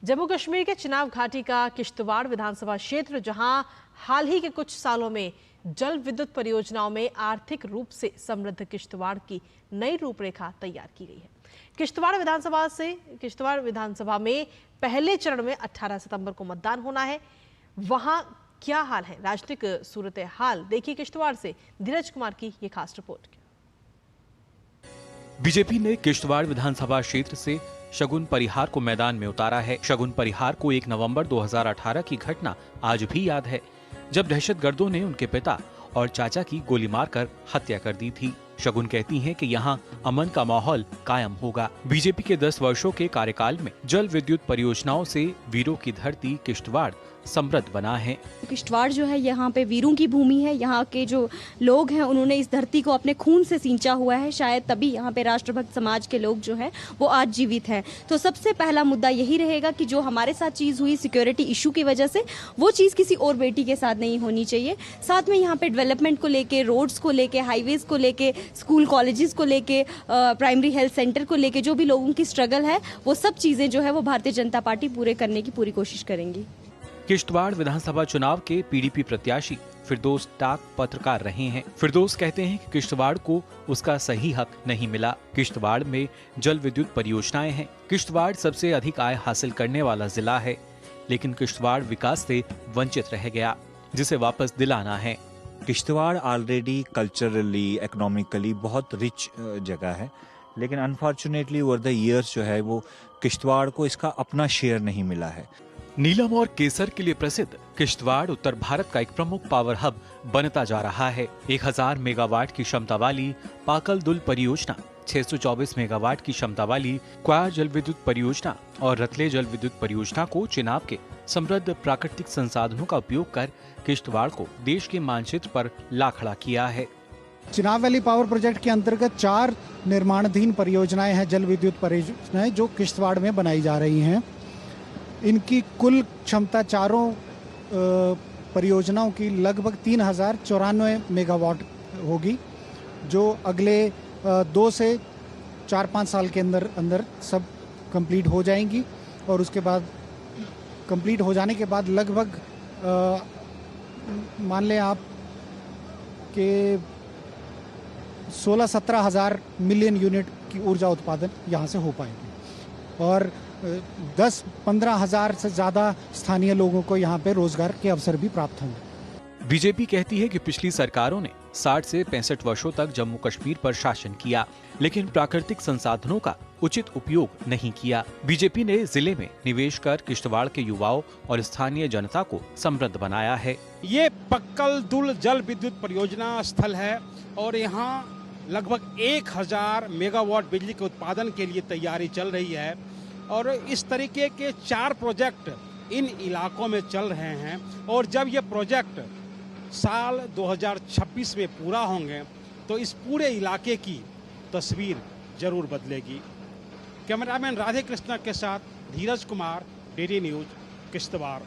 जम्मू कश्मीर के चिनाब घाटी का किश्तवाड़ विधानसभा क्षेत्र, जहां हाल ही के कुछ सालों में जल विद्युत परियोजनाओं में आर्थिक रूप से समृद्ध किश्तवाड़ की नई रूपरेखा तैयार की गई है। किश्तवाड़ विधानसभा में पहले चरण में 18 सितंबर को मतदान होना है। वहां क्या हाल है, राजनीतिक सूरत हाल देखिए किश्तवाड़ से धीरज कुमार की ये खास रिपोर्ट। बीजेपी ने किश्तवाड़ विधानसभा क्षेत्र से शगुन परिहार को मैदान में उतारा है। शगुन परिहार को 1 नवंबर 2018 की घटना आज भी याद है, जब दहशतगर्दों ने उनके पिता और चाचा की गोली मारकर हत्या कर दी थी। शगुन कहती हैं कि यहाँ अमन का माहौल कायम होगा। बीजेपी के 10 वर्षों के कार्यकाल में जल विद्युत परियोजनाओं से वीरों की धरती किश्तवाड़ समृद्ध बना है। किश्तवाड़ जो है यहाँ पे वीरों की भूमि है। यहाँ के जो लोग हैं उन्होंने इस धरती को अपने खून से सींचा हुआ है। शायद तभी यहाँ पे राष्ट्रभक्त समाज के लोग जो हैं वो आज जीवित हैं। तो सबसे पहला मुद्दा यही रहेगा कि जो हमारे साथ चीज़ हुई सिक्योरिटी इशू की वजह से, वो चीज़ किसी और बेटी के साथ नहीं होनी चाहिए। साथ में यहाँ पे डेवलपमेंट को लेके, रोड्स को लेके, हाईवेज को लेके, स्कूल कॉलेजेस को लेके, प्राइमरी हेल्थ सेंटर को लेके जो भी लोगों की स्ट्रगल है, वो सब चीज़ें जो है वो भारतीय जनता पार्टी पूरे करने की पूरी कोशिश करेंगी। किश्तवाड़ विधानसभा चुनाव के पीडीपी प्रत्याशी फिरदौस टाक पत्रकार रहे हैं। फिरदौस कहते हैं कि किश्तवाड़ को उसका सही हक नहीं मिला। किश्तवाड़ में जल विद्युत परियोजनाएं हैं। किश्तवाड़ सबसे अधिक आय हासिल करने वाला जिला है, लेकिन किश्तवाड़ विकास से वंचित रह गया, जिसे वापस दिलाना है। किश्तवाड़ ऑलरेडी कल्चरली, इकोनॉमिकली बहुत रिच जगह है, लेकिन अनफॉर्चुनेटली ओवर द ईयर्स जो है वो किश्तवाड़ को इसका अपना शेयर नहीं मिला है। नीलम और केसर के लिए प्रसिद्ध किश्तवाड़ उत्तर भारत का एक प्रमुख पावर हब बनता जा रहा है। 1000 मेगावाट की क्षमता वाली पाकल दुल परियोजना, 624 मेगावाट की क्षमता वाली क्वायर जल विद्युत परियोजना और रतले जल विद्युत परियोजना को चिनाब के समृद्ध प्राकृतिक संसाधनों का उपयोग कर किश्तवाड़ को देश के मानचित्र पर ला खड़ा किया है। चिनाब वैली पावर प्रोजेक्ट के अंतर्गत 4 निर्माणाधीन परियोजनाएं हैं, जल विद्युत परियोजनाएं, जो किश्तवाड़ में बनाई जा रही हैं। इनकी कुल क्षमता चारों परियोजनाओं की लगभग 3094 मेगावाट होगी, जो अगले 2 से 4-5 साल के अंदर सब कंप्लीट हो जाएंगी। और उसके बाद कंप्लीट हो जाने के बाद लगभग मान लें आप कि 16-17 हज़ार मिलियन यूनिट की ऊर्जा उत्पादन यहाँ से हो पाएगी और 10-15 हज़ार से ज़्यादा स्थानीय लोगों को यहाँ पे रोजगार के अवसर भी प्राप्त होंगे। बीजेपी कहती है कि पिछली सरकारों ने 60 से 65 वर्षों तक जम्मू कश्मीर पर शासन किया, लेकिन प्राकृतिक संसाधनों का उचित उपयोग नहीं किया। बीजेपी ने जिले में निवेश कर किश्तवाड़ के युवाओं और स्थानीय जनता को समृद्ध बनाया है। ये पक्कल दुल जल विद्युत परियोजना स्थल है और यहाँ लगभग 1000 मेगावाट बिजली के उत्पादन के लिए तैयारी चल रही है और इस तरीके के 4 प्रोजेक्ट इन इलाकों में चल रहे हैं। और जब ये प्रोजेक्ट साल 2026 में पूरा होंगे तो इस पूरे इलाके की तस्वीर जरूर बदलेगी। कैमरामैन राधे कृष्णा के साथ धीरज कुमार, DD न्यूज, किश्तवाड़।